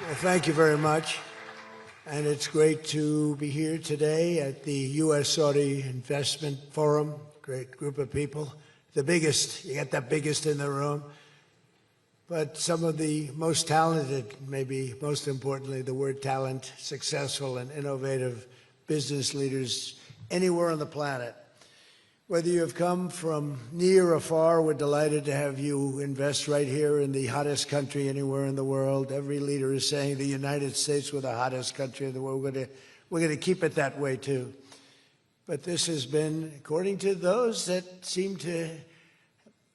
Well, thank you very much. And it's great to be here today at the U.S. Saudi Investment Forum. Great group of people. The biggest, you got the biggest in the room. But some of the most talented, maybe most importantly, the word talent, successful and innovative business leaders anywhere on the planet. Whether you have come from near or far, we're delighted to have you invest right here in the hottest country anywhere in the world. Every leader is saying the United States we're the hottest country in the world. We're going to keep it that way too. But this has been, according to those that seem to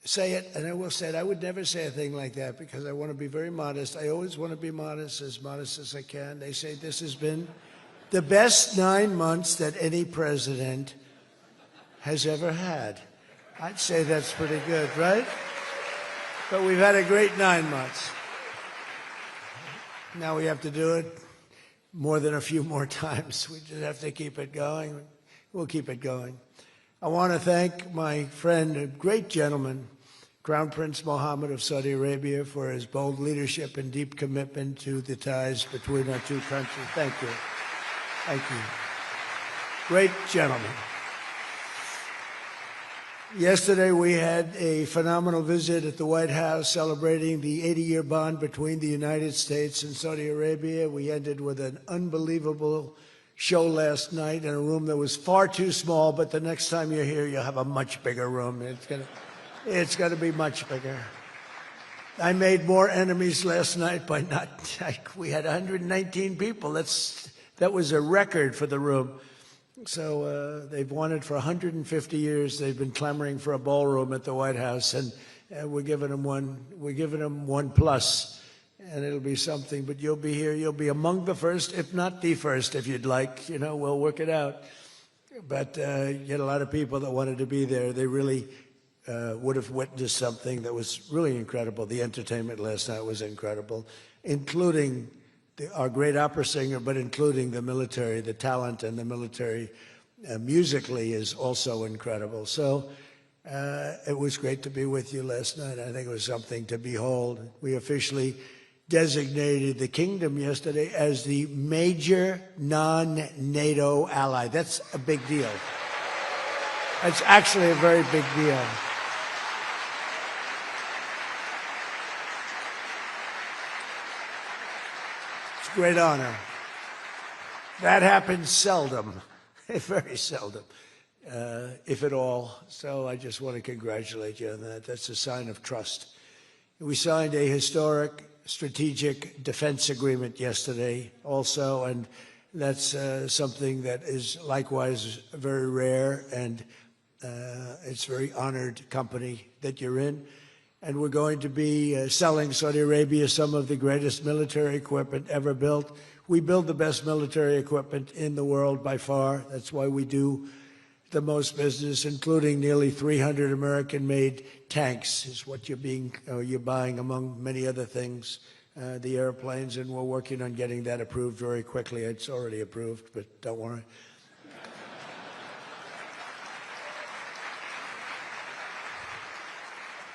say it, and I will say it, I would never say a thing like that because I want to be very modest. I always want to be modest as I can. They say this has been the best 9 months that any president has ever had. I'd say that's pretty good, right? But we've had a great 9 months. Now we have to do it more than a few more times. We just have to keep it going. We'll keep it going. I want to thank my friend, a great gentleman, Crown Prince Mohammed of Saudi Arabia, for his bold leadership and deep commitment to the ties between our two countries. Thank you. Thank you. Great gentleman. Yesterday, we had a phenomenal visit at the White House celebrating the 80-year bond between the United States and Saudi Arabia. We ended with an unbelievable show last night in a room that was far too small, but the next time you're here, you'll have a much bigger room. It's gonna be much bigger. I made more enemies last night by we had 119 people. That was a record for the room. So they've wanted for 150 years. They've been clamoring for a ballroom at the White House, and we're giving them one. We're giving them 1+, and it'll be something. But you'll be here. You'll be among the first, if not the first, if you'd like. You know, we'll work it out. But you had a lot of people that wanted to be there. They really would have witnessed something that was really incredible. The entertainment last night was incredible, including our great opera singer, but including the military, the talent and the military musically is also incredible. So it was great to be with you last night. I think it was something to behold. We officially designated the kingdom yesterday as the major non-NATO ally. That's a big deal. It's actually a very big deal. Great honor. That happens seldom, very seldom, if at all. So I just want to congratulate you on that. That's a sign of trust. We signed a historic strategic defense agreement yesterday also, and that's something that is likewise very rare, and it's a very honored company that you're in. And we're going to be selling Saudi Arabia some of the greatest military equipment ever built. We build the best military equipment in the world by far. That's why we do the most business, including nearly 300 American-made tanks is what you're buying, among many other things, the airplanes, and we're working on getting that approved very quickly. It's already approved, but don't worry.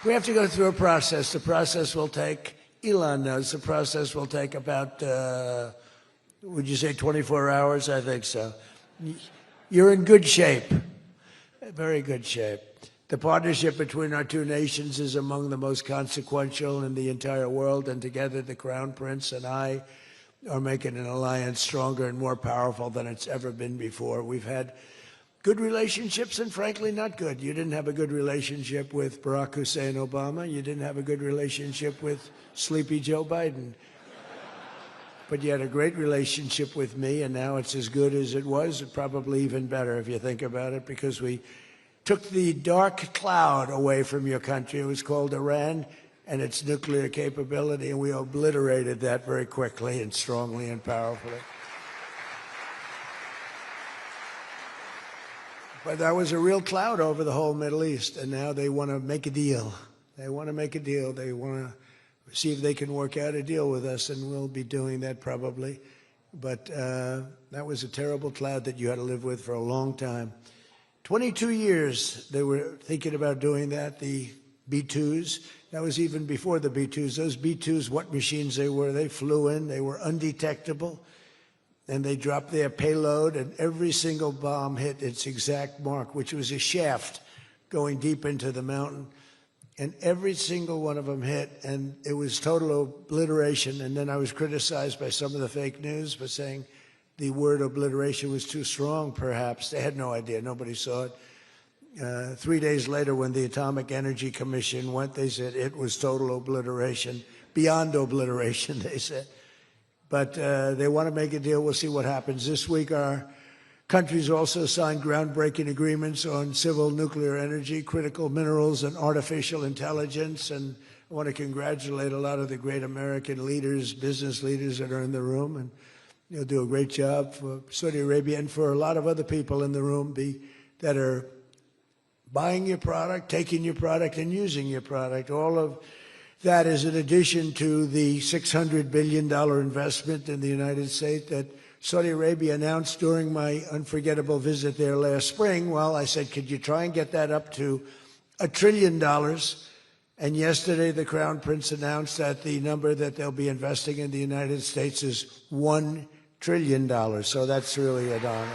We have to go through a process. The process will take, Elon knows, the process will take about, would you say 24 hours? I think so. You're in good shape, very good shape. The partnership between our two nations is among the most consequential in the entire world, and together the Crown Prince and I are making an alliance stronger and more powerful than it's ever been before. We've had good relationships and frankly not good. You didn't have a good relationship with Barack Hussein Obama. You didn't have a good relationship with Sleepy Joe Biden. But you had a great relationship with me, and now it's as good as it was, probably even better if you think about it, because we took the dark cloud away from your country. It was called Iran and its nuclear capability, and we obliterated that very quickly and strongly and powerfully. But that was a real cloud over the whole Middle East, and now they want to make a deal. They want to make a deal. They want to see if they can work out a deal with us, and we'll be doing that probably. But that was a terrible cloud that you had to live with for a long time. 22 years they were thinking about doing that, the B-2s. That was even before the B-2s. Those B-2s, what machines they were, they flew in, they were undetectable, and they dropped their payload, and every single bomb hit its exact mark, which was a shaft going deep into the mountain. And every single one of them hit, and it was total obliteration. And then I was criticized by some of the fake news for saying the word obliteration was too strong, perhaps. They had no idea. Nobody saw it. 3 days later, when the Atomic Energy Commission went, they said it was total obliteration, beyond obliteration, they said. But they want to make a deal. We'll see what happens. This week, our countries also signed groundbreaking agreements on civil nuclear energy, critical minerals, and artificial intelligence. And I want to congratulate a lot of the great American leaders, business leaders that are in the room. And you'll do a great job for Saudi Arabia and for a lot of other people in the room that are buying your product, taking your product, and using your product. All of that is in addition to the $600 billion investment in the United States that Saudi Arabia announced during my unforgettable visit there last spring. Well, I said, could you try and get that up to $1 trillion? And yesterday, the Crown Prince announced that the number that they'll be investing in the United States is $1 trillion. So that's really an honor.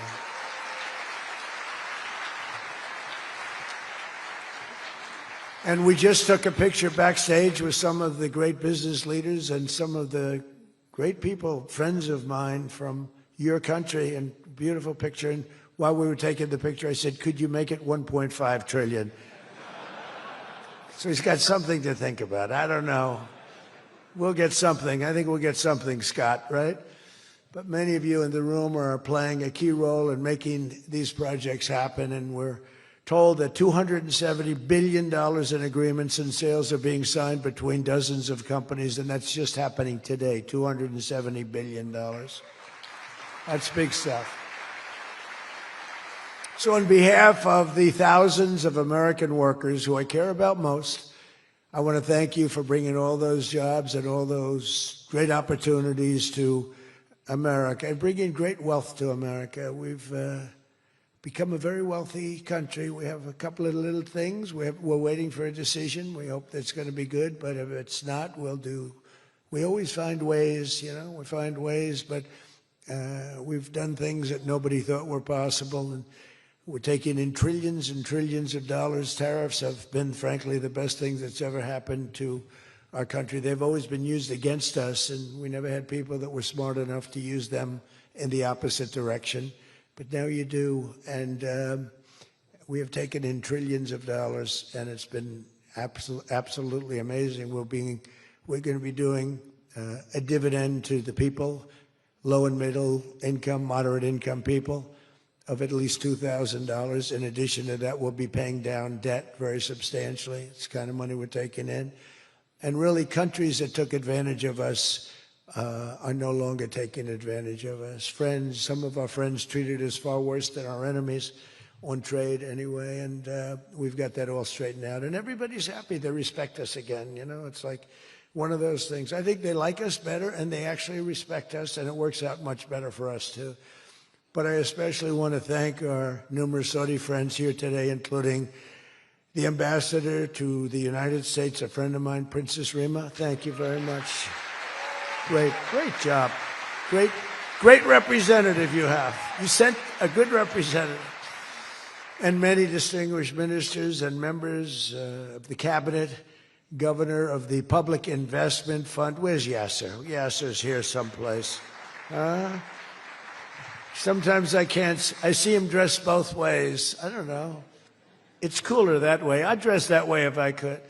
And we just took a picture backstage with some of the great business leaders and some of the great people, friends of mine from your country, and beautiful picture. And while we were taking the picture, I said, could you make it 1.5 trillion? So he's got something to think about. I don't know. We'll get something. I think we'll get something, Scott, right? But many of you in the room are playing a key role in making these projects happen, and we're told that $270 billion in agreements and sales are being signed between dozens of companies, and that's just happening today, $270 billion. That's big stuff. So on behalf of the thousands of American workers who I care about most, I want to thank you for bringing all those jobs and all those great opportunities to America and bringing great wealth to America. We've become a very wealthy country. We have a couple of little things. We're waiting for a decision. We hope that's going to be good, but if it's not, we always find ways, we find ways, but we've done things that nobody thought were possible, and we're taking in trillions and trillions of dollars. Tariffs have been, frankly, the best thing that's ever happened to our country. They've always been used against us, and we never had people that were smart enough to use them in the opposite direction. But now you do, and we have taken in trillions of dollars, and it's been absolutely amazing. We're going to be doing a dividend to the people, low and middle income, moderate income people, of at least $2,000. In addition to that, we'll be paying down debt very substantially. It's the kind of money we're taking in. And really, countries that took advantage of us are no longer taking advantage of us. Some of our friends treated us far worse than our enemies on trade anyway, and we've got that all straightened out. And everybody's happy. They respect us again. It's like one of those things. I think they like us better, and they actually respect us, and it works out much better for us, too. But I especially want to thank our numerous Saudi friends here today, including the ambassador to the United States, a friend of mine, Princess Rima. Thank you very much. Great job. Great representative you have. You sent a good representative. And many distinguished ministers and members of the cabinet, governor of the Public Investment Fund. Where's Yasser? Yasser's here someplace. Sometimes I see him dressed both ways. I don't know. It's cooler that way. I'd dress that way if I could.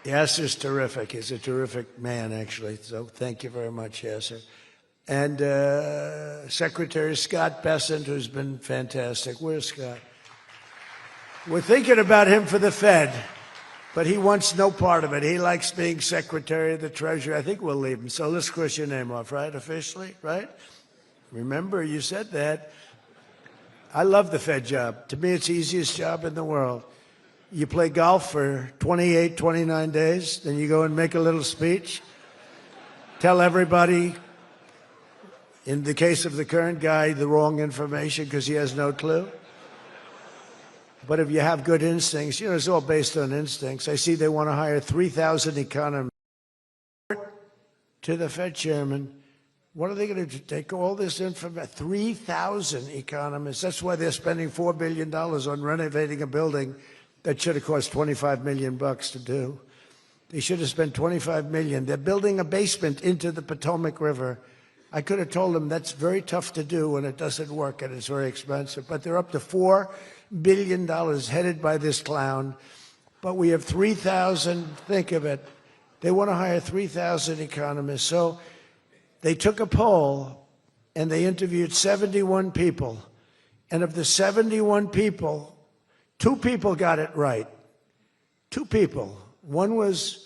Yasser's terrific. He's a terrific man, actually. So thank you very much, Yasser. And Secretary Scott Bessent, who's been fantastic. Where's Scott? We're thinking about him for the Fed, but he wants no part of it. He likes being Secretary of the Treasury. I think we'll leave him. So let's cross your name off, right? Officially, right? Remember, you said that. I love the Fed job. To me, it's the easiest job in the world. You play golf for 28, 29 days, then you go and make a little speech, tell everybody, in the case of the current guy, the wrong information because he has no clue. But if you have good instincts, it's all based on instincts. I see they want to hire 3,000 economists. To the Fed chairman, what are they going to do? Take all this information? 3,000 economists. That's why they're spending $4 billion on renovating a building that should have cost $25 million to do. They should have spent $25 million. They're building a basement into the Potomac River. I could have told them that's very tough to do and it doesn't work and it's very expensive. But they're up to $4 billion headed by this clown. But we have 3,000, think of it. They want to hire 3,000 economists. So they took a poll and they interviewed 71 people. And of the 71 people, 2 people got it right. 2 people. One was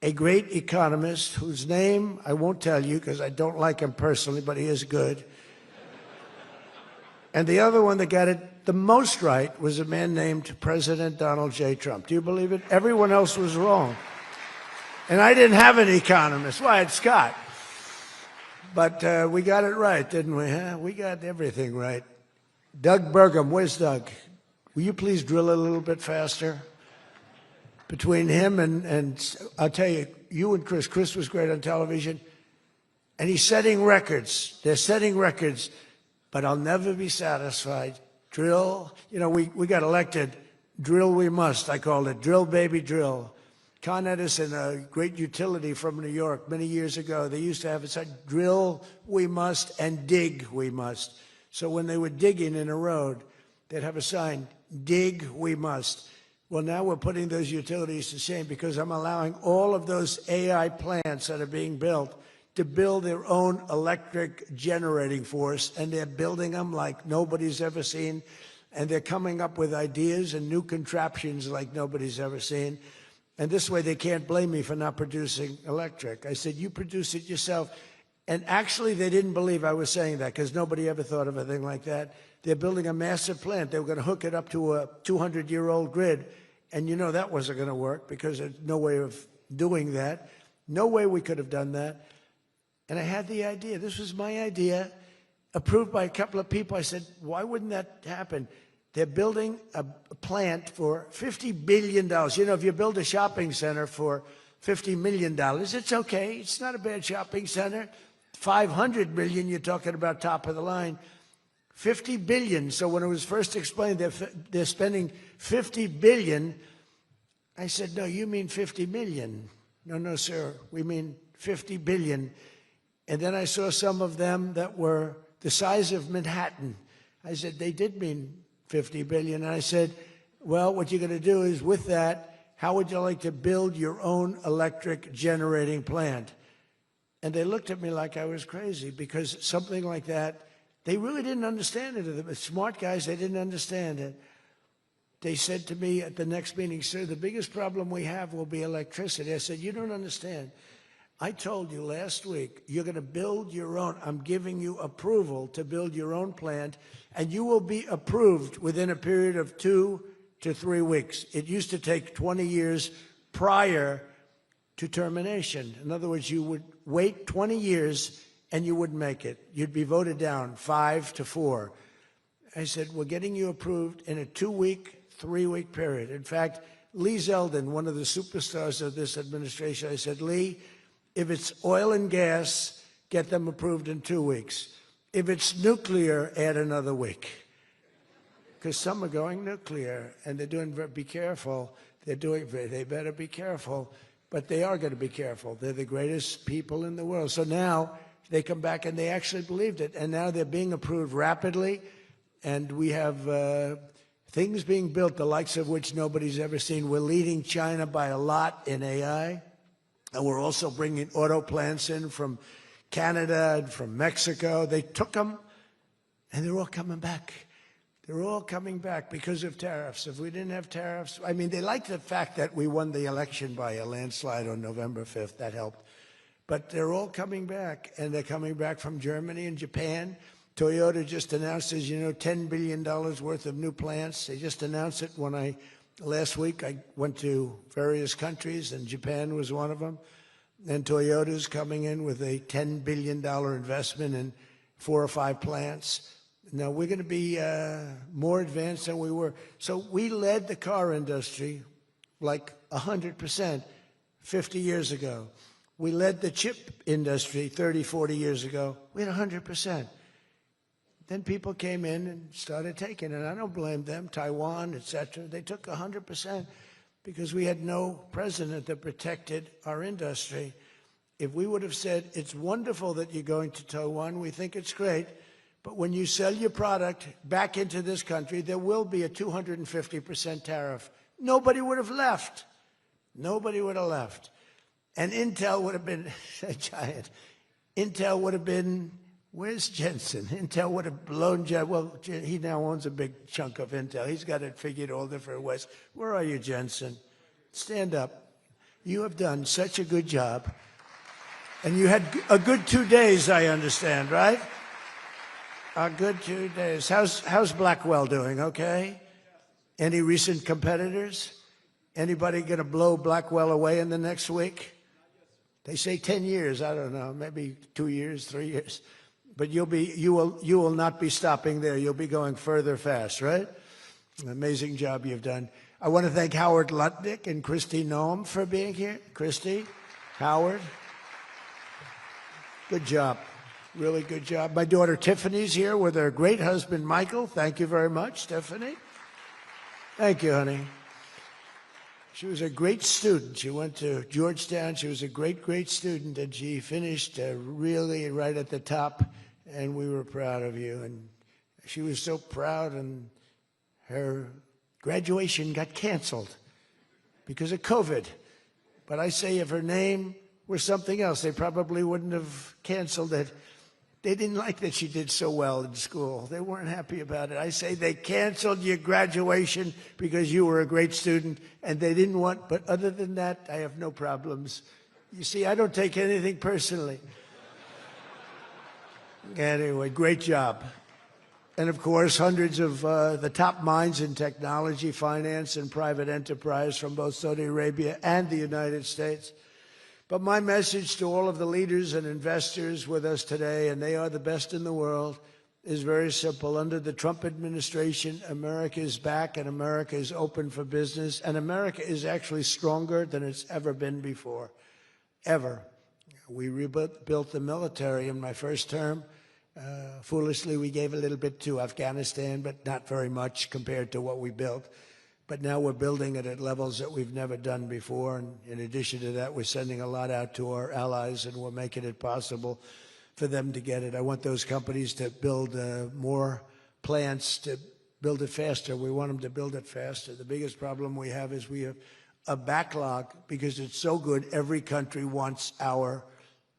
a great economist whose name I won't tell you because I don't like him personally, but he is good. And the other one that got it the most right was a man named President Donald J. Trump. Do you believe it? Everyone else was wrong. And I didn't have an economist. Well, I had Scott. But we got it right, didn't we? Huh? We got everything right. Doug Burgum, where's Doug? Will you please drill a little bit faster? Between him and I'll tell you, you and Chris was great on television. And he's setting records. They're setting records. But I'll never be satisfied. Drill. We got elected. Drill we must, I called it. Drill, baby, drill. Con Edison, a great utility from New York many years ago, they used to have it said, drill we must and dig we must. So when they were digging in a road, they'd have a sign, dig we must. Well, now we're putting those utilities to shame because I'm allowing all of those AI plants that are being built to build their own electric generating force, and they're building them like nobody's ever seen, and they're coming up with ideas and new contraptions like nobody's ever seen. And this way they can't blame me for not producing electric. I said, you produce it yourself. And actually they didn't believe I was saying that because nobody ever thought of a thing like that. They're building a massive plant. They were going to hook it up to a 200-year-old grid. And that wasn't going to work because there's no way of doing that. No way we could have done that. And I had the idea. This was my idea, approved by a couple of people. I said, why wouldn't that happen? They're building a plant for $50 billion. If you build a shopping center for $50 million, it's okay. It's not a bad shopping center. $500 million, you're talking about top of the line. $50 billion. So when it was first explained they're spending $50 billion, I said, no, you mean 50 million. No, sir, we mean 50 billion. And then I saw some of them that were the size of Manhattan. I said, they did mean 50 billion. And I said, well, what you're going to do is with that, how would you like to build your own electric generating plant? And they looked at me like I was crazy because something like that, they really didn't understand it. The smart guys, they didn't understand it. They said to me at the next meeting, sir, the biggest problem we have will be electricity. I said, you don't understand. I told you last week, you're going to build your own. I'm giving you approval to build your own plant, and you will be approved within a period of 2 to 3 weeks. It used to take 20 years prior to termination. In other words, you would wait 20 years and you wouldn't make it. You'd be voted down 5 to 4. I said, we're getting you approved in a 2-week, 3-week period. In fact, Lee Zeldin, one of the superstars of this administration, I said, Lee, if it's oil and gas, get them approved in 2 weeks. If it's nuclear, add another week. Because some are going nuclear, and they're doing, be careful. They better be careful. But they are going to be careful. They're the greatest people in the world. So now they come back and they actually believed it. And now they're being approved rapidly. And we have things being built, the likes of which nobody's ever seen. We're leading China by a lot in AI. And we're also bringing auto plants in from Canada and from Mexico. They took them, and they're all coming back. They're all coming back because of tariffs. If we didn't have tariffs, I mean, they like the fact that we won the election by a landslide on November 5th. That helped. But they're all coming back, and they're coming back from Germany and Japan. Toyota just announced, as you know, $10 billion worth of new plants. They just announced it last week. I went to various countries, and Japan was one of them. And Toyota's coming in with a $10 billion investment in 4 or 5 plants. Now, we're going to be more advanced than we were. So we led the car industry like 100% 50 years ago. We led the chip industry 30, 40 years ago. We had 100%. Then people came in and started taking it. I don't blame them, Taiwan, et cetera. They took 100% because we had no president that protected our industry. If we would have said, it's wonderful that you're going to Taiwan, we think it's great, but when you sell your product back into this country, there will be a 250% tariff. Nobody would have left. Nobody would have left. And Intel would have been a giant. Intel would have been, where's Jensen? Intel would have blown, well, he now owns a big chunk of Intel. He's got it figured all different ways. Where are you, Jensen? Stand up. You have done such a good job. And you had a good 2 days, I understand, right? A good 2 days. How's Blackwell doing, okay? Any recent competitors? Anybody going to blow Blackwell away in the next week? They say 10 years. I don't know, maybe 2 years, 3 years. But you will not be stopping there. You'll be going further fast, right? An amazing job you've done. I want to thank Howard Lutnick and Christy Noem for being here. Christy, Howard, good job. Really good job. My daughter Tiffany's here with her great husband, Michael. Thank you very much, Tiffany. Thank you, honey. She was a great student. She went to Georgetown. She was a great, great student, and she finished really right at the top, and we were proud of you. And she was so proud, and her graduation got canceled because of COVID. But I say if her name were something else, they probably wouldn't have canceled it. They didn't like that she did so well in school. They weren't happy about it. I say they canceled your graduation because you were a great student, and they didn't want, but other than that, I have no problems. You see, I don't take anything personally. Anyway, great job. And of course, hundreds of the top minds in technology, finance, and private enterprise from both Saudi Arabia and the United States. But my message to all of the leaders and investors with us today, and they are the best in the world, is very simple. Under the Trump administration, America is back and America is open for business. And America is actually stronger than it's ever been before, ever. We rebuilt the military in my first term. Foolishly, we gave a little bit to Afghanistan, but not very much compared to what we built. But now we're building it at levels that we've never done before. And in addition to that, we're sending a lot out to our allies, and we're making it possible for them to get it. I want those companies to build more plants, to build it faster. We want them to build it faster. The biggest problem we have is we have a backlog because it's so good. Every country wants our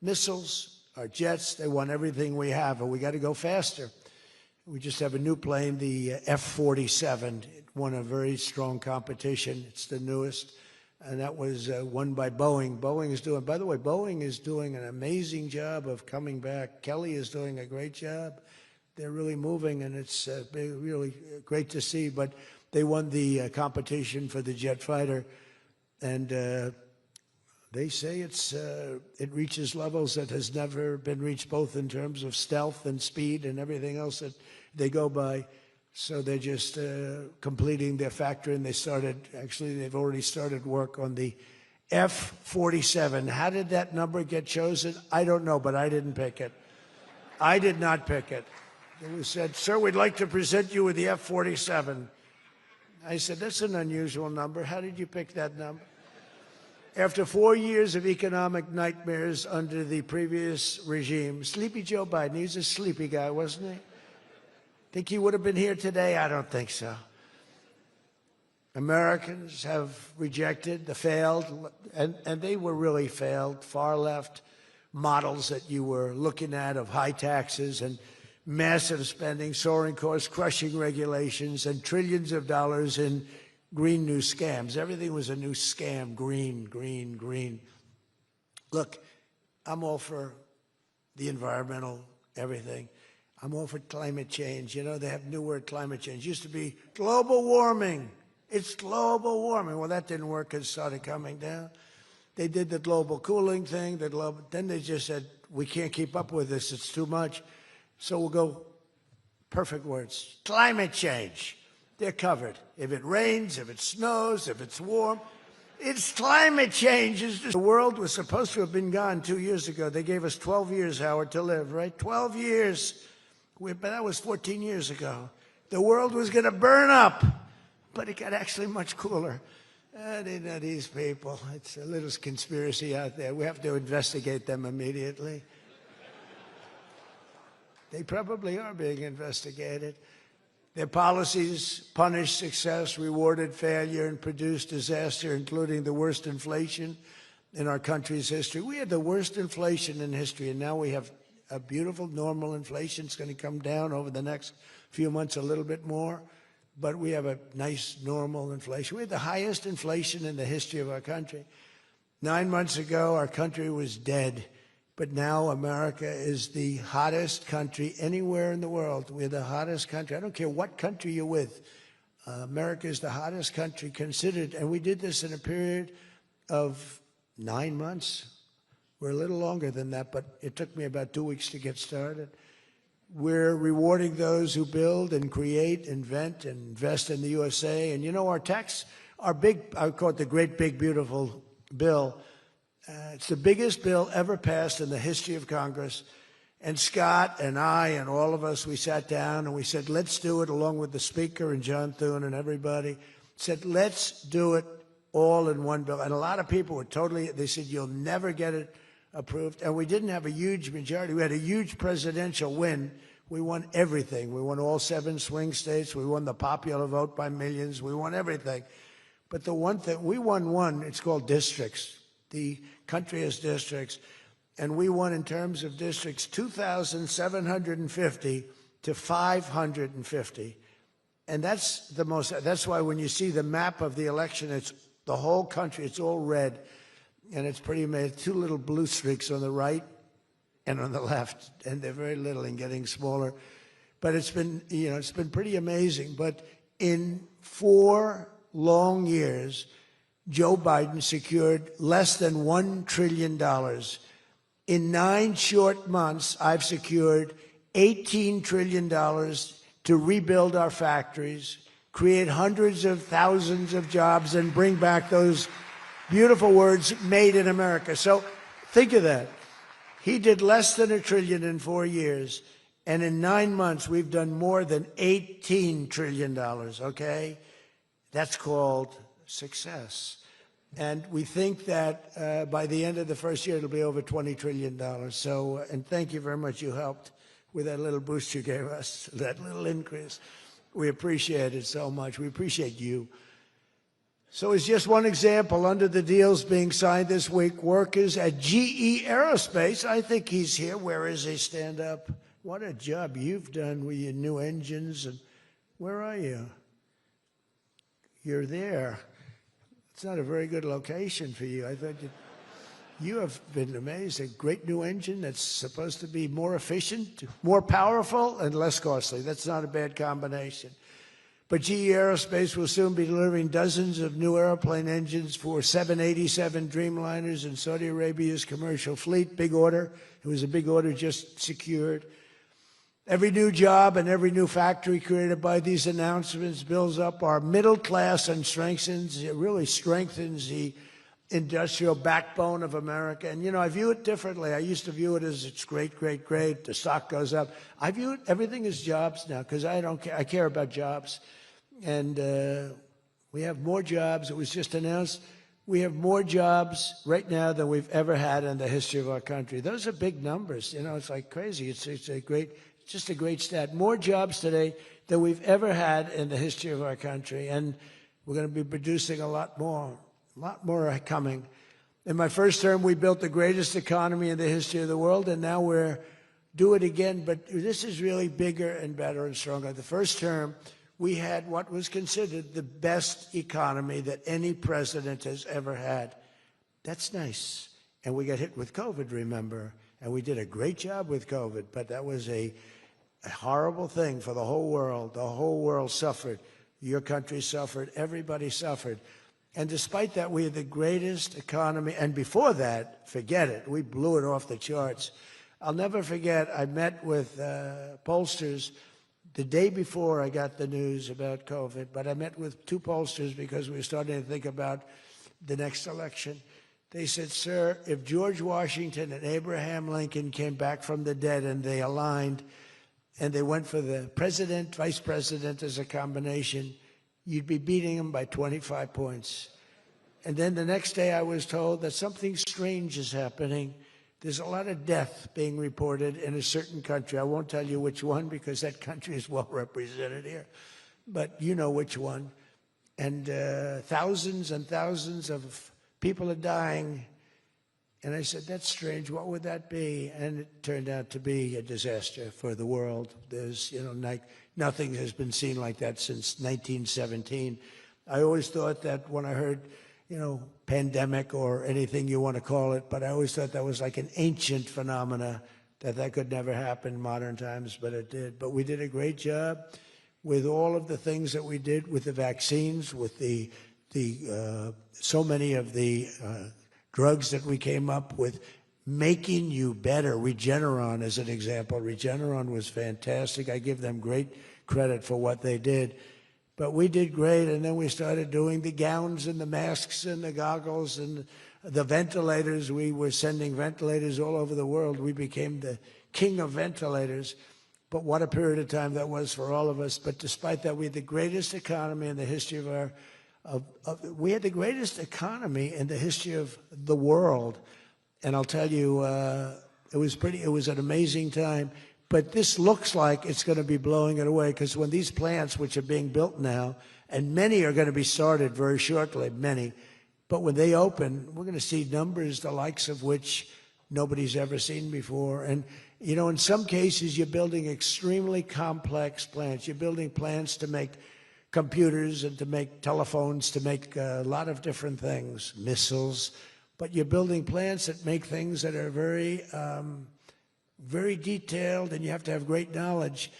missiles, our jets. They want everything we have, and we got to go faster. We just have a new plane, the F-47. It won a very strong competition. It's the newest, and that was won by Boeing. Boeing is doing, by the way, Boeing is doing an amazing job of coming back. Kelly is doing a great job. They're really moving, and it's really great to see. But they won the competition for the jet fighter, and they say it reaches levels that has never been reached, both in terms of stealth and speed and everything else that they go by. So they're just completing their factory, and they've already started work on the F-47. How did that number get chosen? I don't know, but I didn't pick it. I did not pick it. It was said, sir, we'd like to present you with the F-47. I said, that's an unusual number. How did you pick that number? After 4 years of economic nightmares under the previous regime, Sleepy Joe Biden, he's a sleepy guy, wasn't he? Think he would have been here today? I don't think so. Americans have rejected the failed, and they were really failed, far left models that you were looking at of high taxes and massive spending, soaring costs, crushing regulations, and trillions of dollars in green new scams. Everything was a new scam, green, green, green. Look, I'm all for the environmental, everything. I'm all for climate change. You know, they have new word, climate change. It used to be global warming. It's global warming. Well, that didn't work. It started coming down. They did the global cooling thing. Then they just said, we can't keep up with this. It's too much. So we'll go perfect words. Climate change. They're covered. If it rains, if it snows, if it's warm, it's climate change. The world was supposed to have been gone 2 years ago. They gave us 12 years, Howard, to live, right? 12 years. But that was 14 years ago. The world was going to burn up, but it got actually much cooler. These people, it's a little conspiracy out there. We have to investigate them immediately. They probably are being investigated. Their policies punished success, rewarded failure, and produced disaster, including the worst inflation in our country's history. We had the worst inflation in history, and now we have a beautiful normal inflation. It's going to come down over the next few months a little bit more, but we have a nice normal inflation. We had the highest inflation in the history of our country. 9 months ago, our country was dead. But now America is the hottest country anywhere in the world. We're the hottest country. I don't care what country you're with. America is the hottest country considered. And we did this in a period of 9 months. We're a little longer than that, but it took me about 2 weeks to get started. We're rewarding those who build and create, invent, and invest in the USA. And you know, our tax, our big, I call it the great big beautiful bill. It's the biggest bill ever passed in the history of Congress. And Scott and I and all of us, we sat down and we said, let's do it, along with the Speaker and John Thune and everybody, said, let's do it all in one bill. And a lot of people were totally, they said, you'll never get it approved. And we didn't have a huge majority. We had a huge presidential win. We won everything. We won all 7 swing states. We won the popular vote by millions. We won everything. But the one thing, we won one, it's called districts. The country has districts, and we won in terms of districts 2,750 to 550. And that's the most, that's why when you see the map of the election, it's the whole country, it's all red, and it's pretty amazing. 2 little blue streaks on the right and on the left, and they're very little and getting smaller. But it's been, you know, it's been pretty amazing. But in 4 long years, Joe Biden secured less than $1 trillion. In 9 short months, I've secured $18 trillion to rebuild our factories, create hundreds of thousands of jobs, and bring back those beautiful words, made in America. So think of that. He did less than $1 trillion in 4 years, and in 9 months, we've done more than $18 trillion, okay? That's called success. And we think that by the end of the first year, it'll be over $20 trillion. So, and thank you very much. You helped with that little boost you gave us, that little increase. We appreciate it so much. We appreciate you. So it's just one example. Under the deals being signed this week, workers at GE Aerospace, I think he's here. Where is he? Stand up. What a job you've done with your new engines. And where are you? You're there. It's not a very good location for you. I thought you have been amazing. Great new engine that's supposed to be more efficient, more powerful, and less costly. That's not a bad combination. But GE Aerospace will soon be delivering dozens of new airplane engines for 787 Dreamliners in Saudi Arabia's commercial fleet. Big order. It was a big order just secured. Every new job and every new factory created by these announcements builds up our middle class and strengthens, it really strengthens the industrial backbone of America. And, you know, I view it differently. I used to view it as it's great, great, great. The stock goes up. I view it, everything as jobs now, because I don't care. I care about jobs. And we have more jobs. It was just announced. We have more jobs right now than we've ever had in the history of our country. Those are big numbers. You know, it's like crazy. It's a great, just a great stat. More jobs today than we've ever had in the history of our country. And we're going to be producing a lot more are coming. In my first term, we built the greatest economy in the history of the world, and now we're do it again. But this is really bigger and better and stronger. The first term, we had what was considered the best economy that any president has ever had. That's nice. And we got hit with COVID, remember? And we did a great job with COVID, but that was a horrible thing for the whole world. The whole world suffered. Your country suffered. Everybody suffered. And despite that, we had the greatest economy. And before that, forget it. We blew it off the charts. I'll never forget, I met with pollsters the day before I got the news about COVID, but I met with two pollsters because we were starting to think about the next election. They said, sir, if George Washington and Abraham Lincoln came back from the dead and they aligned and they went for the president, vice president as a combination, you'd be beating them by 25 points. And then the next day I was told that something strange is happening. There's a lot of death being reported in a certain country. I won't tell you which one because that country is well represented here, but you know which one. And thousands and thousands of people are dying. And I said, that's strange. What would that be? And it turned out to be a disaster for the world. There's, nothing has been seen like that since 1917. I always thought that when I heard, pandemic or anything you want to call it, but I always thought that was like an ancient phenomena, that could never happen in modern times, but it did. But we did a great job with all of the things that we did with the vaccines, with so many of the drugs that we came up with, making you better. Regeneron is an example. Regeneron was fantastic. I give them great credit for what they did. But we did great, and then we started doing the gowns and the masks and the goggles and the ventilators. We were sending ventilators all over the world. We became the king of ventilators. But what a period of time that was for all of us. But despite that, we had the greatest economy in the history we had the greatest economy in the history of the world. And I'll tell you, it was an amazing time. But this looks like it's going to be blowing it away, because when these plants, which are being built now, and many are going to be started very shortly, many, but when they open, we're going to see numbers the likes of which nobody's ever seen before. And, in some cases, you're building extremely complex plants. You're building plants to make computers and to make telephones, to make a lot of different things, missiles. But you're building plants that make things that are very detailed, and you have to have great knowledge.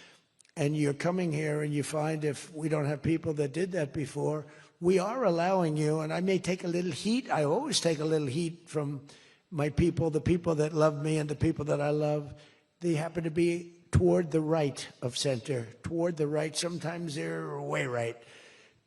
And you're coming here and you find, if we don't have people that did that before, we are allowing you, and I may take a little heat. I always take a little heat from my people, the people that love me and the people that I love. They happen to be toward the right of center, toward the right. Sometimes they're way right.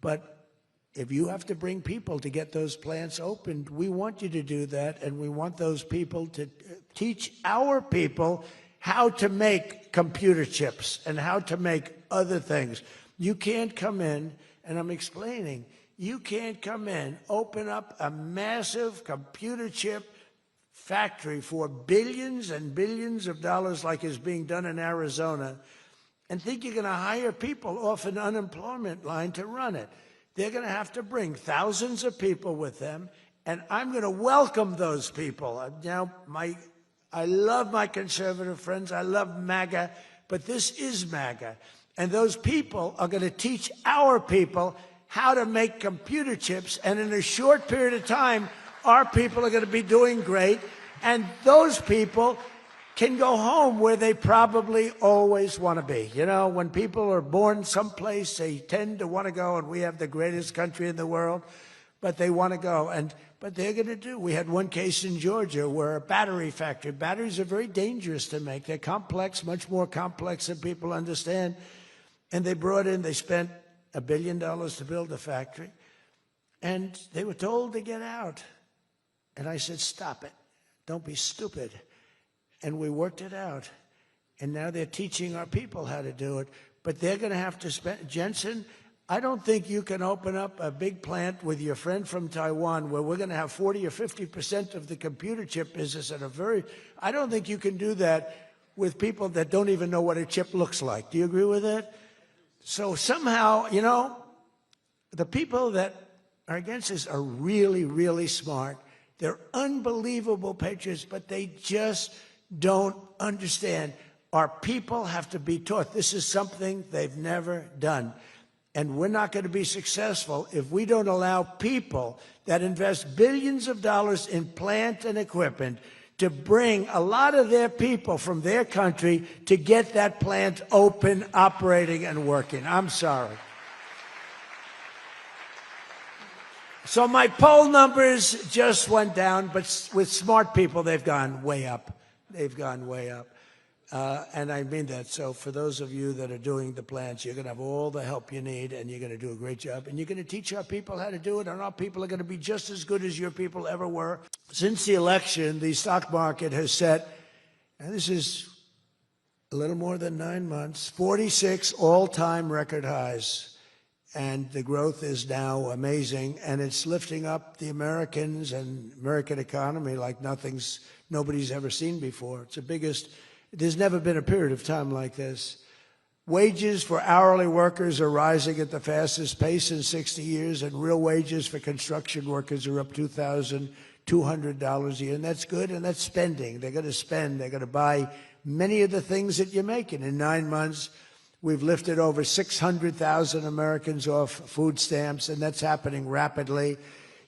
But if you have to bring people to get those plants opened, we want you to do that, and we want those people to teach our people how to make computer chips and how to make other things. You can't come in, and I'm explaining, you can't come in, open up a massive computer chip factory for billions and billions of dollars like is being done in Arizona, and think you're going to hire people off an unemployment line to run it. They're going to have to bring thousands of people with them, and I'm going to welcome those people. Now, I love my conservative friends. I love MAGA, but this is MAGA. And those people are going to teach our people how to make computer chips, and in a short period of time, our people are going to be doing great, and those people can go home where they probably always want to be. When people are born someplace, they tend to want to go, and we have the greatest country in the world, but they want to go. But they're going to do. We had one case in Georgia where a battery factory, batteries are very dangerous to make. They're complex, much more complex than people understand. And they spent $1 billion to build a factory, and they were told to get out. And I said, stop it. Don't be stupid. And we worked it out. And now they're teaching our people how to do it. But they're going to have to spend, Jensen, I don't think you can open up a big plant with your friend from Taiwan where we're going to have 40 or 50% of the computer chip business I don't think you can do that with people that don't even know what a chip looks like. Do you agree with that? So somehow, the people that are against this are really, really smart. They're unbelievable patriots, but they just don't understand. Our people have to be taught. This is something they've never done. And we're not going to be successful if we don't allow people that invest billions of dollars in plant and equipment to bring a lot of their people from their country to get that plant open, operating, and working. I'm sorry. So my poll numbers just went down, but with smart people, they've gone way up. They've gone way up. And I mean that. So for those of you that are doing the plants, you're going to have all the help you need, and you're going to do a great job. And you're going to teach our people how to do it, and our people are going to be just as good as your people ever were. Since the election, the stock market has set, and this is a little more than 9 months, 46 all-time record highs. And the growth is now amazing, and it's lifting up the Americans and American economy like nobody's ever seen before. It's the biggest. There's never been a period of time like this. Wages for hourly workers are rising at the fastest pace in 60 years, and real wages for construction workers are up $2,200 a year, and that's good, and that's spending. They're going to spend. They're going to buy many of the things that you're making. In 9 months, we've lifted over 600,000 Americans off food stamps, and that's happening rapidly.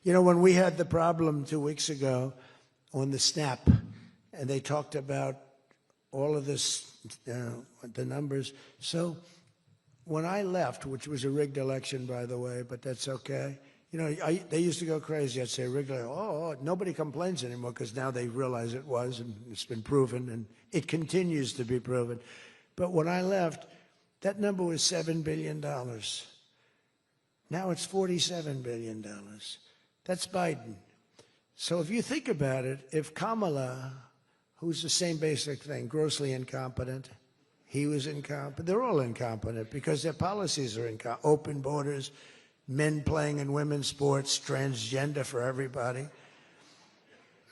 You know, when we had the problem 2 weeks ago on the SNAP, and they talked about all of this, the numbers. So when I left, which was a rigged election, by the way, but that's okay. You know, they used to go crazy. I'd say rigged, nobody complains anymore because now they realize it was, and it's been proven, and it continues to be proven. But when I left, that number was $7 billion. Now it's $47 billion. That's Biden. So if you think about it, if Kamala, who's the same basic thing, grossly incompetent, he was incompetent. They're all incompetent because their policies are incompetent. Open borders, men playing in women's sports, transgender for everybody. I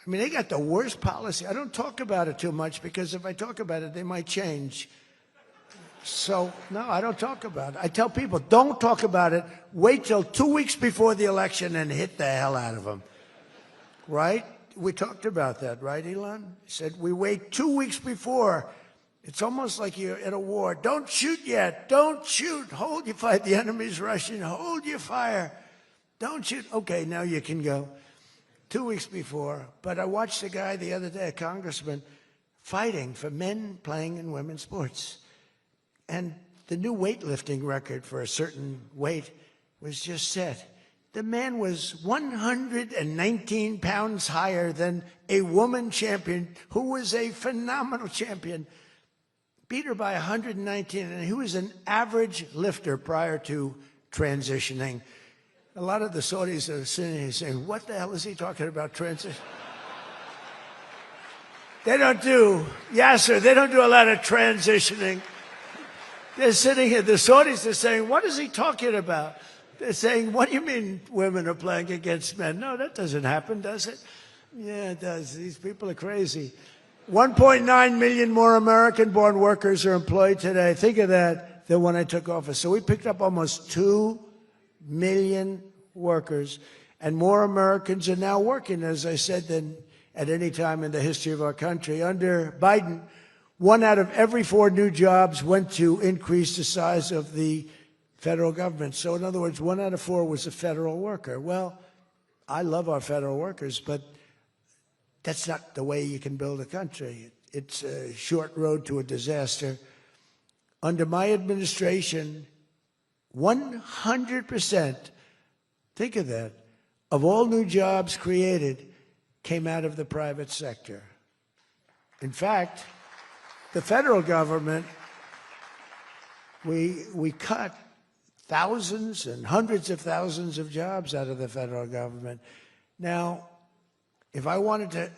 mean, they got the worst policy. I don't talk about it too much because if I talk about it, they might change. So, no, I don't talk about it. I tell people, don't talk about it. Wait till 2 weeks before the election and hit the hell out of them. Right? We talked about that, right, Elon? He said, we wait 2 weeks before. It's almost like you're at a war. Don't shoot yet. Don't shoot. Hold your fire. The enemy's rushing. Hold your fire. Don't shoot. Okay, now you can go. 2 weeks before. But I watched a guy the other day, a congressman, fighting for men playing in women's sports. And the new weightlifting record for a certain weight was just set. The man was 119 pounds higher than a woman champion who was a phenomenal champion. Beat her by 119, and he was an average lifter prior to transitioning. A lot of the Saudis are sitting here saying, what the hell is he talking about transition? They don't do a lot of transitioning. They're sitting here, the Saudis are saying, what is he talking about? They're saying, what do you mean women are playing against men? No, that doesn't happen, does it? Yeah, it does. These people are crazy. 1.9 million more American-born workers are employed today. Think of that, than when I took office. So we picked up almost 2 million workers, and more Americans are now working, as I said, than at any time in the history of our country. Under Biden, 1 out of every 4 new jobs went to increase the size of the federal government. So in other words, 1 out of 4 was a federal worker. Well, I love our federal workers, but that's not the way you can build a country. It's a short road to a disaster. Under my administration, 100%, think of that, of all new jobs created came out of the private sector. In fact, the federal government, we cut thousands and hundreds of thousands of jobs out of the federal government. Now, if I wanted to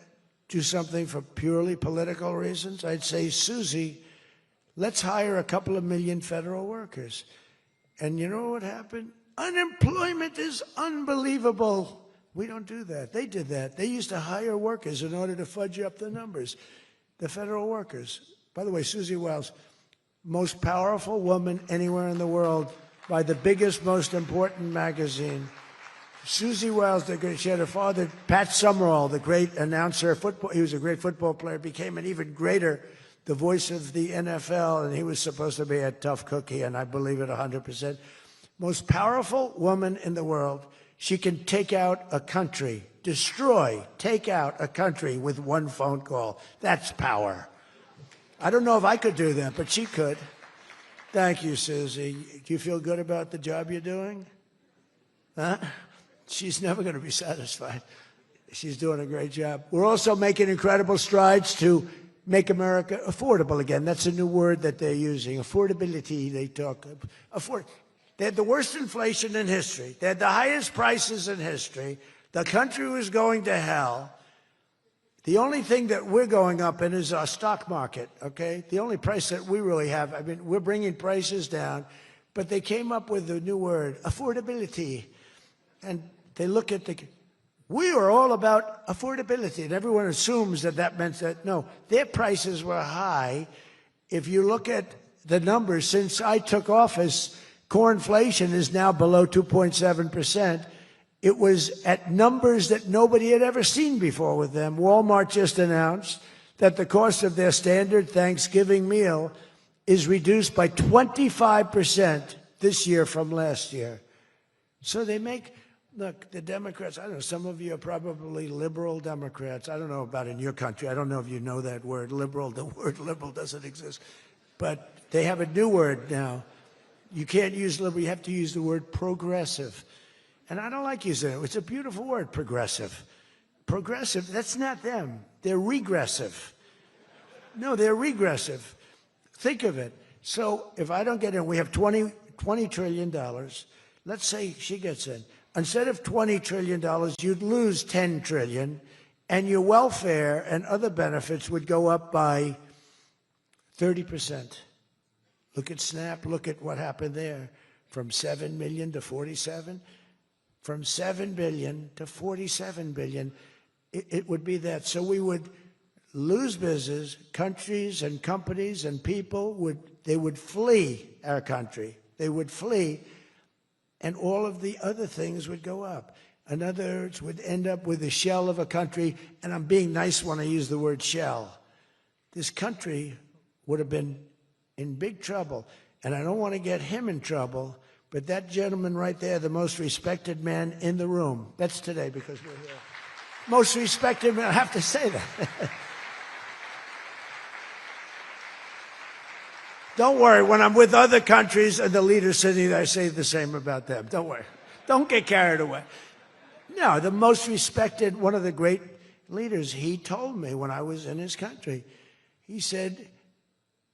do something for purely political reasons, I'd say, Susie, let's hire a couple of million federal workers. And you know what happened? Unemployment is unbelievable. We don't do that. They did that. They used to hire workers in order to fudge up the numbers, the federal workers. By the way, Susie Wiles, most powerful woman anywhere in the world by the biggest, most important magazine. Susie Wiles, she had her father, Pat Summerall, the great announcer, he was a great football player, became an even greater, the voice of the NFL, and he was supposed to be a tough cookie, and I believe it 100%. Most powerful woman in the world. She can take out a country, take out a country with 1 phone call. That's power. I don't know if I could do that, but she could. Thank you, Susie. Do you feel good about the job you're doing? Huh? She's never going to be satisfied. She's doing a great job. We're also making incredible strides to make America affordable again. That's a new word that they're using. Affordability, they talk. They had the worst inflation in history. They had the highest prices in history. The country was going to hell. The only thing that we're going up in is our stock market, okay? The only price that we really have, I mean, we're bringing prices down, but they came up with a new word, affordability. And they look at we were all about affordability, and everyone assumes that that meant that, no, their prices were high. If you look at the numbers, since I took office, core inflation is now below 2.7%. It was at numbers that nobody had ever seen before with them. Walmart just announced that the cost of their standard Thanksgiving meal is reduced by 25% this year from last year. So they make, look, the Democrats, I don't know, some of you are probably liberal Democrats. I don't know about in your country. I don't know if you know that word, liberal. The word liberal doesn't exist. But they have a new word now. You can't use liberal. You have to use the word progressive. And I don't like using it. It's a beautiful word, progressive. Progressive, that's not them. They're regressive. No, they're regressive. Think of it. So if I don't get in, we have $20 trillion. Let's say she gets in. Instead of $20 trillion, you'd lose $10 trillion, and your welfare and other benefits would go up by 30%. Look at SNAP. Look at what happened there. From 7 million to 47. From 7 billion to 47 billion, it would be that. So we would lose business, countries and companies and people would flee our country. They would flee, and all of the other things would go up. In other words, would end up with a shell of a country, and I'm being nice when I use the word shell. This country would have been in big trouble, and I don't want to get him in trouble. But that gentleman right there, the most respected man in the room, that's today because we're here. Most respected man, I have to say that. Don't worry, when I'm with other countries and the leaders sitting there, I say the same about them. Don't worry. Don't get carried away. No, the most respected, one of the great leaders, he told me when I was in his country, he said,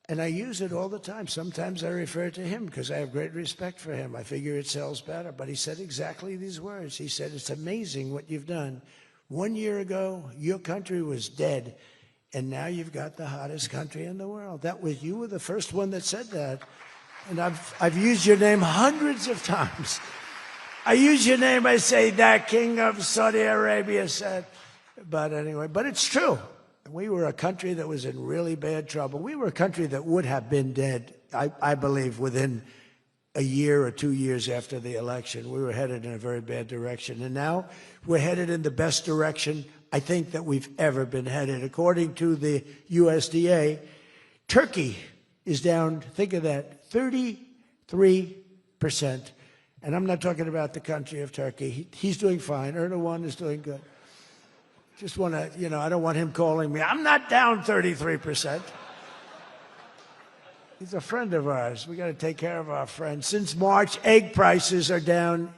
and I use it all the time. Sometimes I refer to him because I have great respect for him. I figure it sells better. But he said exactly these words. He said, it's amazing what you've done. 1 year ago, your country was dead, and now you've got the hottest country in the world. You were the first one that said that. And I've used your name hundreds of times. I use your name, I say, that king of Saudi Arabia said. But anyway, but it's true. We were a country that was in really bad trouble. We were a country that would have been dead, I believe, within a year or 2 years after the election. We were headed in a very bad direction. And now we're headed in the best direction, I think, that we've ever been headed. According to the USDA, Turkey is down, think of that, 33%. And I'm not talking about the country of Turkey. He's doing fine. Erdogan is doing good. Just want to, I don't want him calling me. I'm not down 33%. He's a friend of ours. We got to take care of our friends. Since March, egg prices are down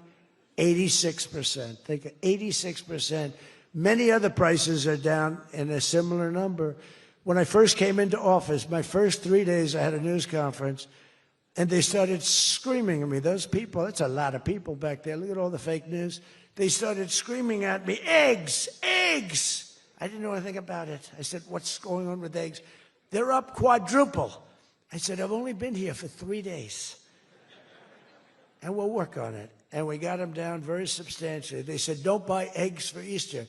86%. Think of 86%. Many other prices are down in a similar number. When I first came into office, my first 3 days, I had a news conference, and they started screaming at me. Those people, that's a lot of people back there. Look at all the fake news. They started screaming at me, eggs, eggs. I didn't know anything about it. I said, what's going on with eggs? They're up quadruple. I said, I've only been here for 3 days. And we'll work on it. And we got them down very substantially. They said, don't buy eggs for Easter.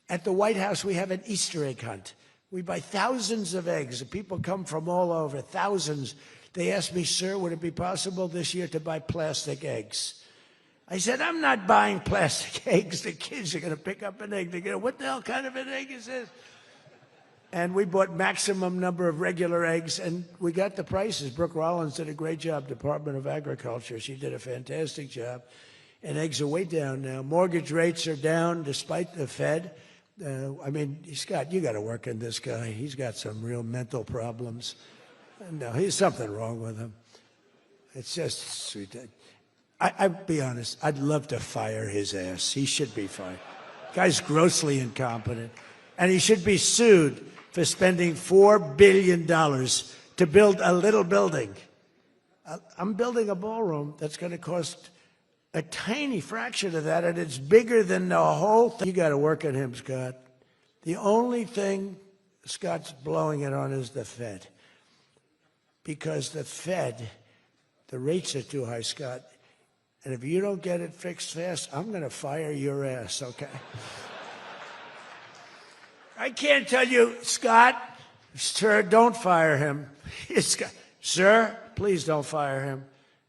At the White House, we have an Easter egg hunt. We buy thousands of eggs. People come from all over, thousands. They asked me, sir, would it be possible this year to buy plastic eggs? I said, I'm not buying plastic eggs. The kids are going to pick up an egg. They're going to, what the hell kind of an egg is this? And we bought maximum number of regular eggs, and we got the prices. Brooke Rollins did a great job, Department of Agriculture. She did a fantastic job. And eggs are way down now. Mortgage rates are down despite the Fed. I mean, Scott, you got to work on this guy. He's got some real mental problems. No, there's something wrong with him. It's just sweet. I'll be honest, I'd love to fire his ass. He should be fired. Guy's grossly incompetent. And he should be sued for spending $4 billion to build a little building. I'm building a ballroom that's going to cost a tiny fraction of that, and it's bigger than the whole thing. You got to work on him, Scott. The only thing Scott's blowing it on is the Fed. Because the Fed, the rates are too high, Scott. And if you don't get it fixed fast, I'm going to fire your ass, okay? I can't tell you, Scott, sir, don't fire him. Sir, please don't fire him.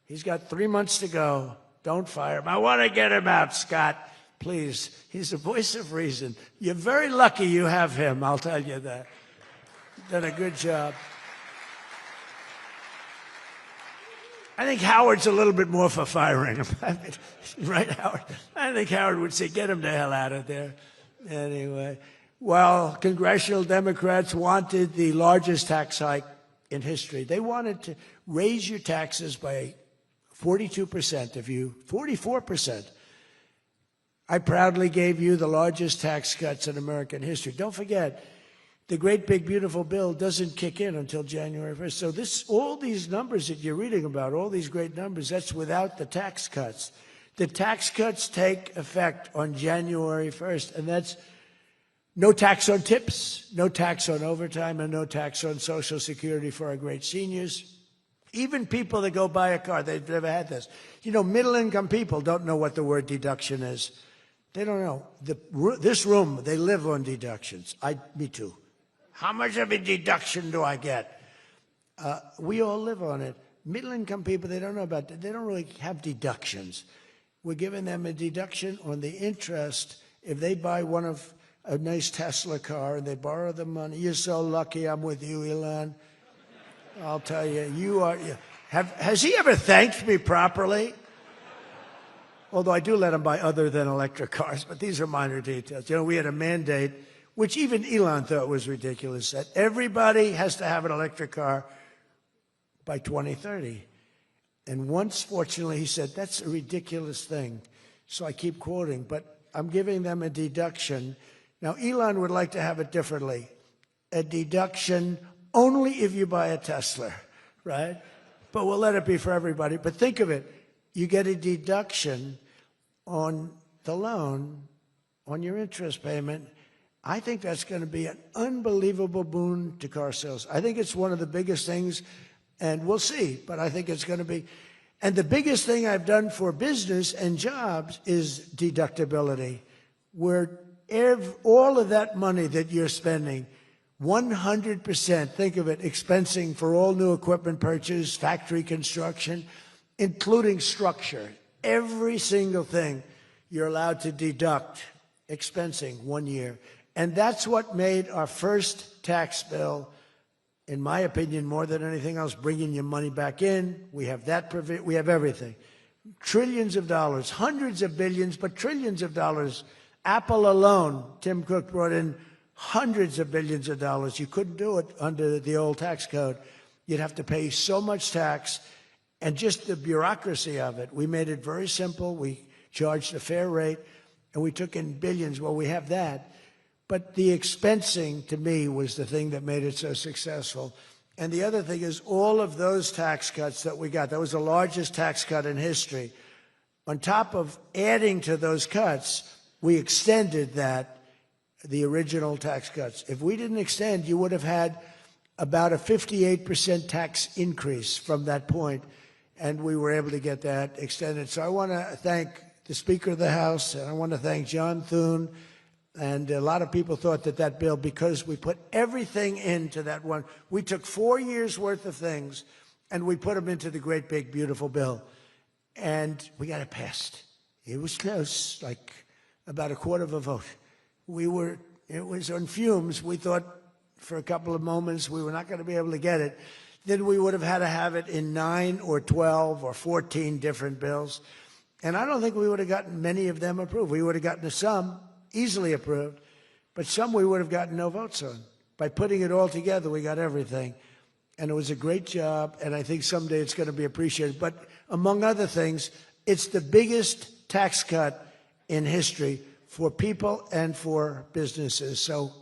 He's got 3 months to go. Don't fire him. I want to get him out, Scott. Please. He's the voice of reason. You're very lucky you have him, I'll tell you that. You've done a good job. I think Howard's a little bit more for firing him. Right, Howard? I think Howard would say, get him the hell out of there. Anyway, well, congressional Democrats wanted the largest tax hike in history. They wanted to raise your taxes by 42% of you, 44%. I proudly gave you the largest tax cuts in American history. Don't forget, the great big beautiful bill doesn't kick in until January 1st. So all these numbers that you're reading about, all these great numbers, that's without the tax cuts. The tax cuts take effect on January 1st, and that's no tax on tips, no tax on overtime, and no tax on Social Security for our great seniors. Even people that go buy a car, they've never had this. You know, middle-income people don't know what the word deduction is. They don't know. This room, they live on deductions. Me too. How much of a deduction do I get? We all live on it. Middle-income people, they don't know about that. They don't really have deductions. We're giving them a deduction on the interest if they buy a nice Tesla car and they borrow the money. You're so lucky I'm with you, Elon. I'll tell you, has he ever thanked me properly? Although I do let him buy other than electric cars, but these are minor details. You know, we had a mandate, which even Elon thought was ridiculous, that everybody has to have an electric car by 2030. And once, fortunately, he said, that's a ridiculous thing. So I keep quoting, but I'm giving them a deduction. Now, Elon would like to have it differently. A deduction only if you buy a Tesla, right? But we'll let it be for everybody. But think of it. You get a deduction on the loan, on your interest payment. I think that's going to be an unbelievable boon to car sales. I think it's one of the biggest things, and we'll see, but I think it's going to be. And the biggest thing I've done for business and jobs is deductibility, where all of that money that you're spending, 100%, think of it, expensing for all new equipment purchase, factory construction, including structure. Every single thing you're allowed to deduct, expensing 1 year. And that's what made our first tax bill, in my opinion, more than anything else, bringing your money back in. We have that, we have everything. Trillions of dollars, hundreds of billions, but trillions of dollars. Apple alone, Tim Cook brought in hundreds of billions of dollars. You couldn't do it under the old tax code. You'd have to pay so much tax, and just the bureaucracy of it. We made it very simple. We charged a fair rate, and we took in billions. Well, we have that. But the expensing, to me, was the thing that made it so successful. And the other thing is all of those tax cuts that we got, that was the largest tax cut in history. On top of adding to those cuts, we extended the original tax cuts. If we didn't extend, you would have had about a 58% tax increase from that point, and we were able to get that extended. So I want to thank the Speaker of the House, and I want to thank John Thune. And a lot of people thought that bill, because we put everything into that one, we took 4 years' worth of things, and we put them into the great, big, beautiful bill. And we got it passed. It was close, like about a quarter of a vote. It was on fumes. We thought for a couple of moments we were not going to be able to get it. Then we would have had to have it in 9 or 12 or 14 different bills. And I don't think we would have gotten many of them approved. We would have gotten some easily approved, but some we would have gotten no votes on. By putting it all together, we got everything. And it was a great job, and I think someday it's going to be appreciated. But among other things, it's the biggest tax cut in history for people and for businesses. So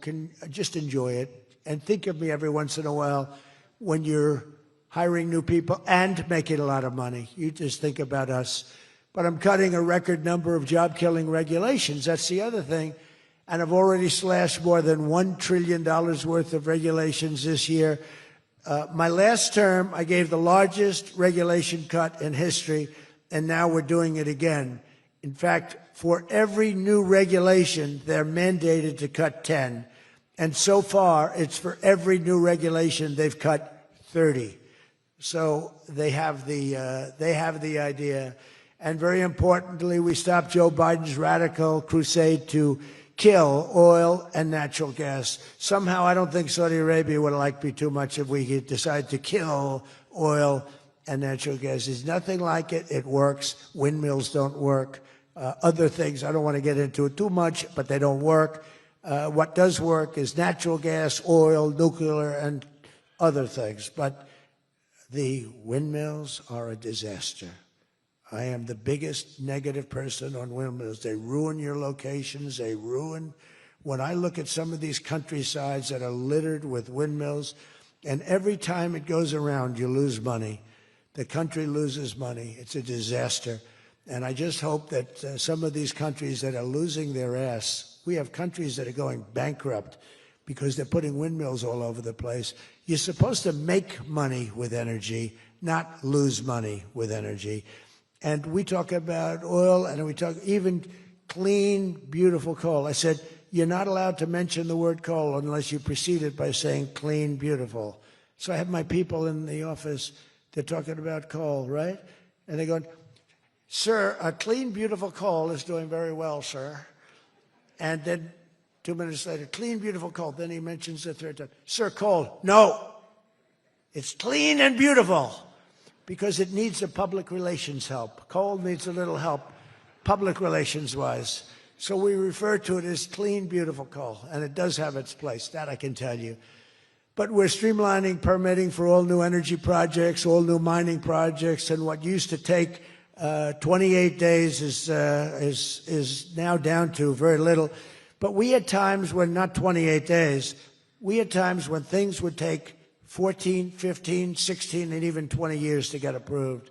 just enjoy it. And think of me every once in a while when you're hiring new people and making a lot of money. You just think about us. But I'm cutting a record number of job-killing regulations. That's the other thing. And I've already slashed more than $1 trillion worth of regulations this year. My last term, I gave the largest regulation cut in history, and now we're doing it again. In fact, for every new regulation, they're mandated to cut 10. And so far, it's for every new regulation, they've cut 30. So they have the idea. And very importantly, we stopped Joe Biden's radical crusade to kill oil and natural gas. Somehow, I don't think Saudi Arabia would like me too much if we decide to kill oil and natural gas. There's nothing like it. It works. Windmills don't work. Other things, I don't want to get into it too much, but they don't work. What does work is natural gas, oil, nuclear, and other things. But the windmills are a disaster. I am the biggest negative person on windmills. They ruin your locations. They ruin. When I look at some of these countrysides that are littered with windmills, and every time it goes around, you lose money. The country loses money. It's a disaster. And I just hope that some of these countries that are losing their ass, we have countries that are going bankrupt because they're putting windmills all over the place. You're supposed to make money with energy, not lose money with energy. And we talk about oil, and we talk even clean, beautiful coal. I said, you're not allowed to mention the word coal unless you precede it by saying clean, beautiful. So I have my people in the office, they're talking about coal, right? And they're going, sir, a clean, beautiful coal is doing very well, sir. And then 2 minutes later, clean, beautiful coal. Then he mentions the third time, sir, coal. No, it's clean and beautiful because it needs a public relations help. Coal needs a little help public relations-wise. So we refer to it as clean, beautiful coal, and it does have its place. That I can tell you. But we're streamlining permitting for all new energy projects, all new mining projects, and what used to take 28 days is now down to very little. But we had times when, not 28 days, we had times when things would take 14, 15, 16, and even 20 years to get approved.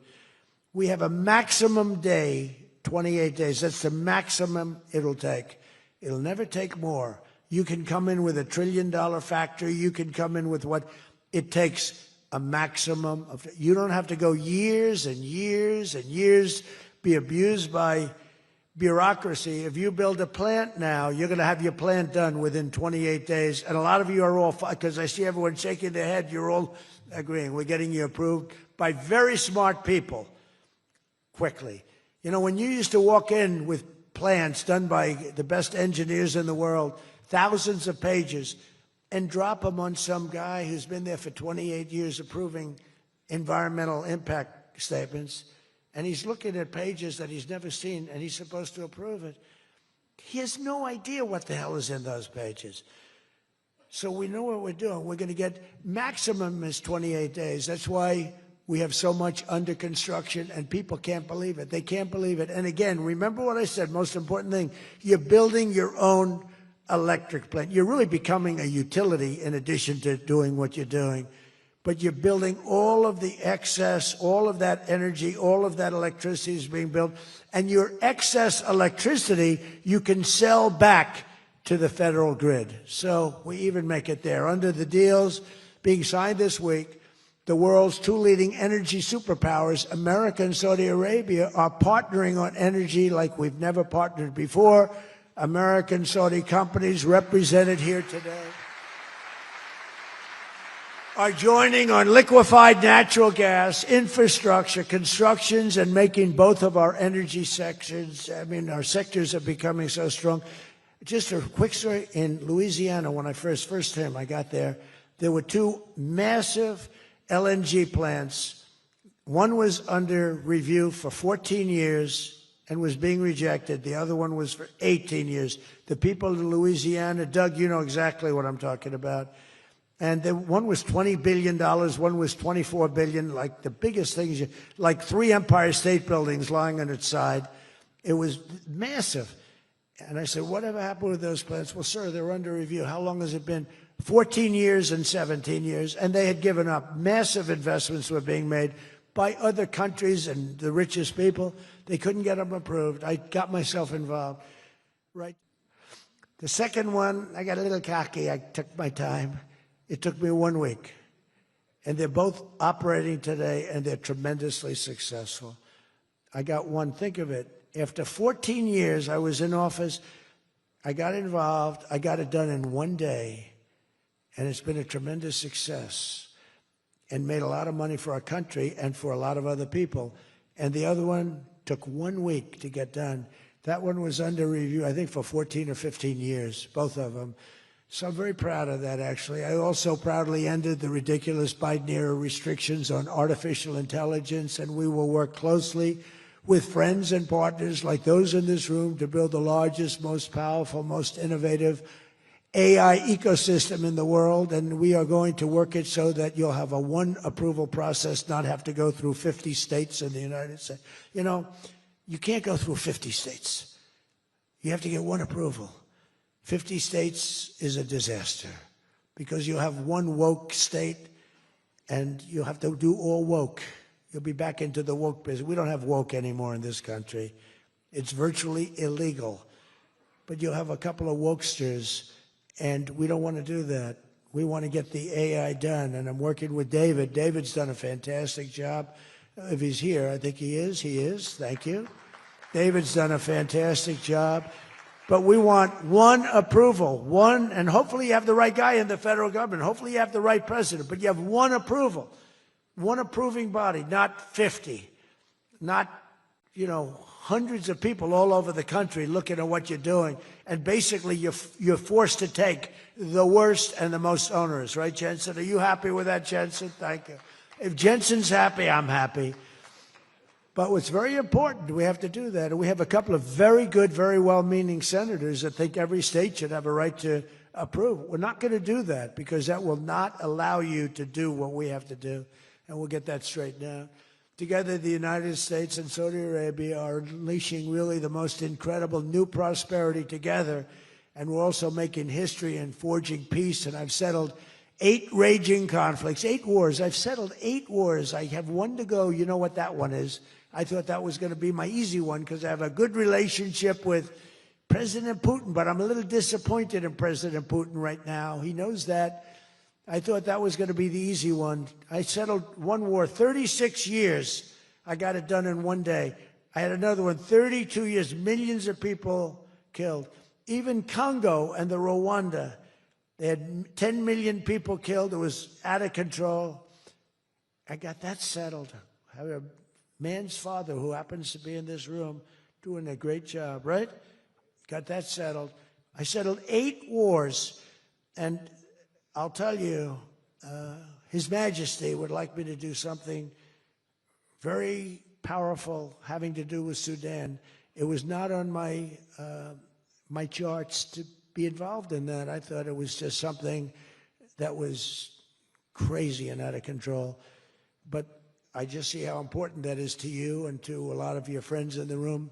We have a maximum day, 28 days. That's the maximum it'll take. It'll never take more. You can come in with $1 trillion factory. You can come in with what it takes. A maximum of, you don't have to go years and years and years, be abused by bureaucracy. If you build a plant now, you're going to have your plant done within 28 days. And a lot of you are all, because I see everyone shaking their head, you're all agreeing. We're getting you approved by very smart people quickly. You know, when you used to walk in with plans done by the best engineers in the world, thousands of pages, and drop them on some guy who's been there for 28 years approving environmental impact statements, and he's looking at pages that he's never seen, and he's supposed to approve it. He has no idea what the hell is in those pages. So we know what we're doing. We're going to get maximum is 28 days. That's why we have so much under construction, and people can't believe it. They can't believe it. And again, remember what I said, most important thing, you're building your own electric plant. You're really becoming a utility in addition to doing what you're doing. But you're building all of the excess, all of that energy, all of that electricity is being built. And your excess electricity, you can sell back to the federal grid. So we even make it there. Under the deals being signed this week, the world's two leading energy superpowers, America and Saudi Arabia, are partnering on energy like we've never partnered before. American Saudi companies represented here today are joining on liquefied natural gas, infrastructure, constructions, and making both of our energy sections. I mean, our sectors are becoming so strong. Just a quick story. In Louisiana, when I first time I got there were two massive LNG plants. One was under review for 14 years and was being rejected. The other one was for 18 years. The people in Louisiana, Doug, you know exactly what I'm talking about. And one was $20 billion, one was $24 billion, like the biggest things, like 3 Empire State Buildings lying on its side. It was massive. And I said, whatever happened with those plants? Well, sir, they're under review. How long has it been? 14 years and 17 years, and they had given up. Massive investments were being made by other countries and the richest people. They couldn't get them approved. I got myself involved. Right. The second one, I got a little cocky. I took my time. It took me 1 week. And they're both operating today, and they're tremendously successful. I got one, think of it. After 14 years, I was in office. I got involved. I got it done in 1 day. And it's been a tremendous success and made a lot of money for our country and for a lot of other people. And the other one took 1 week to get done. That one was under review, I think, for 14 or 15 years, both of them. So I'm very proud of that, actually. I also proudly ended the ridiculous Biden-era restrictions on artificial intelligence, and we will work closely with friends and partners like those in this room to build the largest, most powerful, most innovative AI ecosystem in the world, and we are going to work it so that you'll have a one approval process, not have to go through 50 states in the United States. You know, you can't go through 50 states. You have to get one approval. 50 states is a disaster because you'll have one woke state and you'll have to do all woke. You'll be back into the woke business. We don't have woke anymore in this country. It's virtually illegal. But you'll have a couple of wokesters, and we don't want to do that. We want to get the AI done, and I'm working with David. David's done a fantastic job. If he's here, I think he is. He is. Thank you. David's done a fantastic job. But we want one approval, one, and hopefully you have the right guy in the federal government. Hopefully you have the right president, but you have one approval, one approving body, not 50, not, you know, hundreds of people all over the country looking at what you're doing. And basically you're forced to take the worst and the most onerous, right, Jensen? Are you happy with that, Jensen? Thank you. If Jensen's happy, I'm happy. But what's very important, we have to do that. And we have a couple of very good, very well-meaning senators that think every state should have a right to approve. We're not going to do that because that will not allow you to do what we have to do. And we'll get that straightened out. Together, the United States and Saudi Arabia are unleashing really the most incredible new prosperity together. And we're also making history and forging peace. And I've settled 8 raging conflicts, 8 wars. I've settled 8 wars. I have 1 to go. You know what that one is. I thought that was going to be my easy one because I have a good relationship with President Putin, but I'm a little disappointed in President Putin right now. He knows that. I thought that was going to be the easy one. I settled 1 war, 36 years. I got it done in 1 day. I had another one, 32 years, millions of people killed. Even Congo and the Rwanda, they had 10 million people killed. It was out of control. I got that settled. I have a man's father who happens to be in this room doing a great job, right? Got that settled. I settled 8 wars, and I'll tell you, His Majesty would like me to do something very powerful having to do with Sudan. It was not on my my charts to be involved in that. I thought it was just something that was crazy and out of control. But I just see how important that is to you and to a lot of your friends in the room.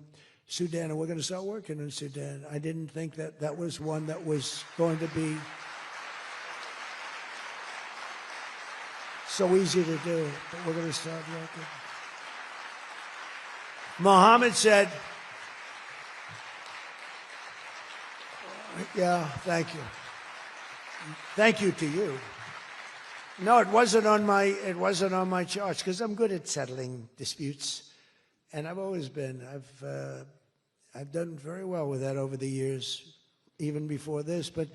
Sudan, and we're going to start working in Sudan. I didn't think that that was one that was going to be so easy to do, but we're going to start working. Mohammed said, yeah, thank you. Thank you to you. No, it wasn't on my charts because I'm good at settling disputes, and I've always been. I've done very well with that over the years, even before this. But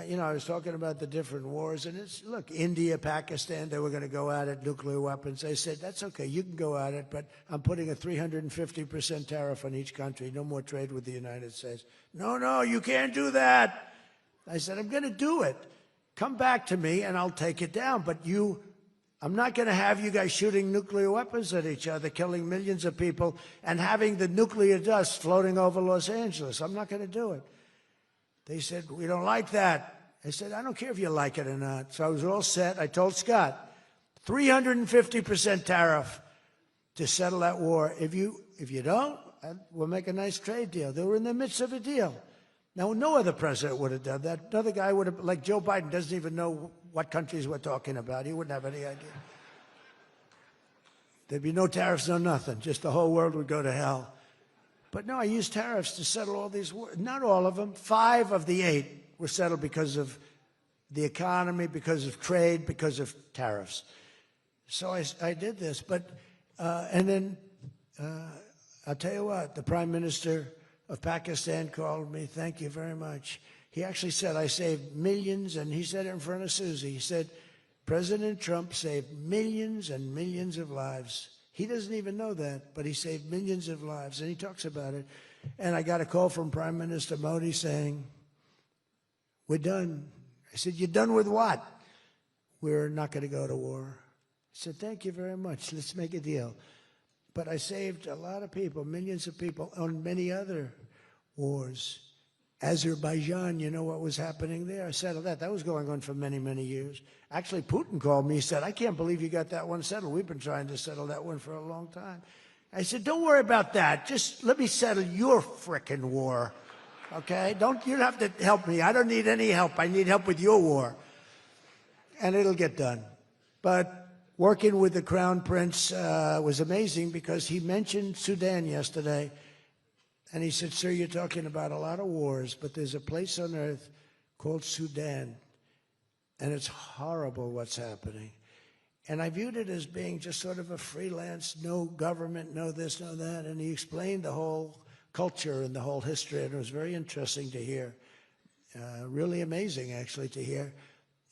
you know, I was talking about the different wars, and it's look, India, Pakistan, they were going to go at it, nuclear weapons. I said that's okay, you can go at it, but I'm putting a 350% tariff on each country. No more trade with the United States. No, you can't do that. I said I'm going to do it. Come back to me and I'll take it down. But I'm not going to have you guys shooting nuclear weapons at each other, killing millions of people, and having the nuclear dust floating over Los Angeles. I'm not going to do it. They said, we don't like that. I said, I don't care if you like it or not. So I was all set. I told Scott, 350% tariff to settle that war. If you don't, we'll make a nice trade deal. They were in the midst of a deal. Now, no other president would have done that. Another guy would have, like Joe Biden, doesn't even know what countries we're talking about. He wouldn't have any idea. There'd be no tariffs, no nothing. Just the whole world would go to hell. But no, I used tariffs to settle all these wars. Not all of them. 5 of the 8 were settled because of the economy, because of trade, because of tariffs. So I did this. But, and then I'll tell you what, the Prime Minister of Pakistan called me. Thank you very much. He actually said, I saved millions, and he said it in front of Susie. He said, President Trump saved millions and millions of lives. He doesn't even know that, but he saved millions of lives, and he talks about it. And I got a call from Prime Minister Modi saying, we're done. I said, you're done with what? We're not going to go to war. I said, thank you very much. Let's make a deal. But I saved a lot of people, millions of people, on many other wars. Azerbaijan, you know what was happening there? I settled that. That was going on for many, many years. Actually, Putin called me. He said, I can't believe you got that one settled. We've been trying to settle that one for a long time. I said, don't worry about that. Just let me settle your frickin' war, okay? You don't have to help me. I don't need any help. I need help with your war. And it'll get done. But working with the Crown Prince was amazing because he mentioned Sudan yesterday. And he said, sir, you're talking about a lot of wars, but there's a place on earth called Sudan. And it's horrible what's happening. And I viewed it as being just sort of a freelance, no government, no this, no that. And he explained the whole culture and the whole history. And it was very interesting to hear. Really amazing, actually, to hear.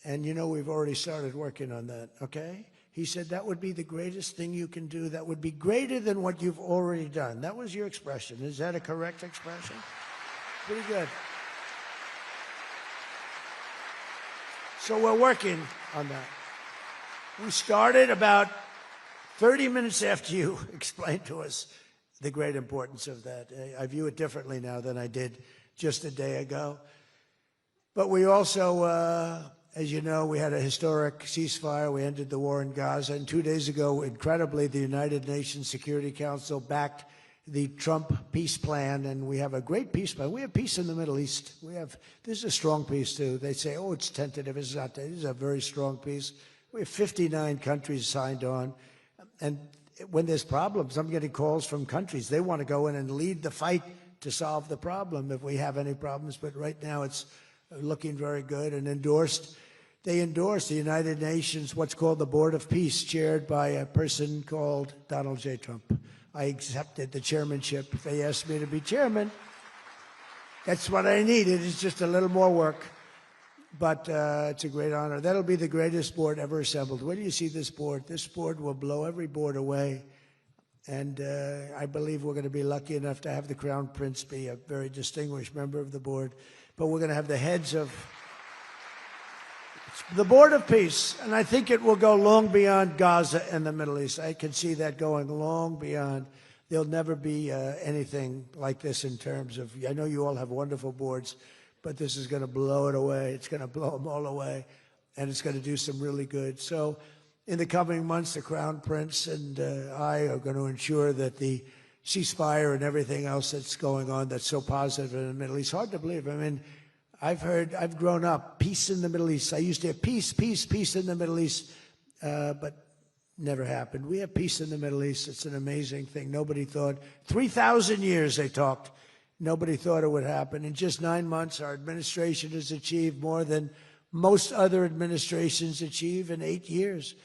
And, you know, we've already started working on that, okay? He said that would be the greatest thing you can do. That would be greater than what you've already done. That was your expression. Is that a correct expression? Pretty good. So we're working on that. We started about 30 minutes after you explained to us the great importance of that. I view it differently now than I did just a day ago. But we also, as you know, we had a historic ceasefire. We ended the war in Gaza. And 2 days ago, incredibly, the United Nations Security Council backed the Trump peace plan. And we have a great peace plan. We have peace in the Middle East. This is a strong peace, too. They say, oh, it's tentative. It's not. This is a very strong peace. We have 59 countries signed on. And when there's problems, I'm getting calls from countries. They want to go in and lead the fight to solve the problem if we have any problems. But right now, it's looking very good and endorsed. They endorsed the United Nations, what's called the Board of Peace, chaired by a person called Donald J. Trump. I accepted the chairmanship. They asked me to be chairman. That's what I needed. It's just a little more work. But it's a great honor. That'll be the greatest board ever assembled. When do you see this board? This board will blow every board away. And I believe we're going to be lucky enough to have the Crown Prince be a very distinguished member of the board. But we're going to have the heads of the Board of Peace, and I think it will go long beyond Gaza and the Middle East. I can see that going long beyond. There'll never be anything like this in terms of, I know you all have wonderful boards, but this is going to blow it away. It's going to blow them all away, and it's going to do some really good. So in the coming months, the Crown Prince and I are going to ensure that the ceasefire and everything else that's going on that's so positive in the Middle East, hard to believe. I mean, I've grown up, peace in the Middle East. I used to have peace, peace, peace in the Middle East, but never happened. We have peace in the Middle East. It's an amazing thing. Nobody thought, 3,000 years they talked. Nobody thought it would happen. In just 9 months, our administration has achieved more than most other administrations achieve in 8 years.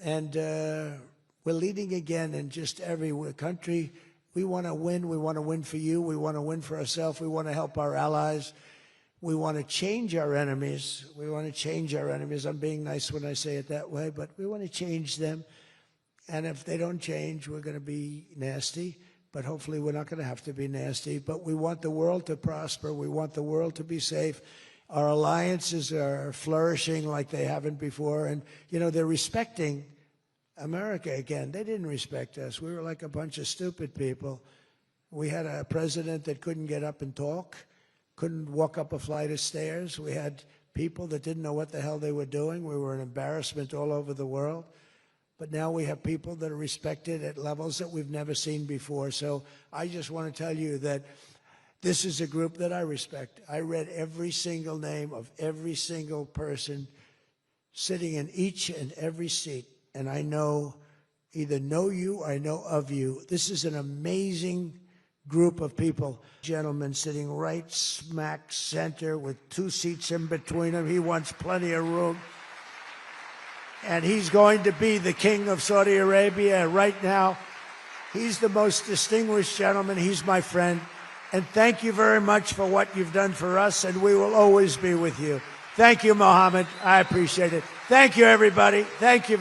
And we're leading again in just every country. We want to win. We want to win for you. We want to win for ourselves. We want to help our allies. We want to change our enemies. We want to change our enemies. I'm being nice when I say it that way, but we want to change them. And if they don't change, we're going to be nasty. But hopefully we're not going to have to be nasty. But we want the world to prosper. We want the world to be safe. Our alliances are flourishing like they haven't before. And, you know, they're respecting America again. They didn't respect us. We were like a bunch of stupid people. We had a president that couldn't get up and talk, couldn't walk up a flight of stairs. We had people that didn't know what the hell they were doing. We were an embarrassment all over the world. But now we have people that are respected at levels that we've never seen before. So I just want to tell you that This is a group that I respect. I read every single name of every single person sitting in each and every seat, and I either know you or I know of you. This is an amazing group of people. Gentleman sitting right smack center with 2 seats in between him. He wants plenty of room. And he's going to be the king of Saudi Arabia right now. He's the most distinguished gentleman. He's my friend. And thank you very much for what you've done for us, and we will always be with you. Thank you, Mohammed. I appreciate it. Thank you, everybody. Thank you.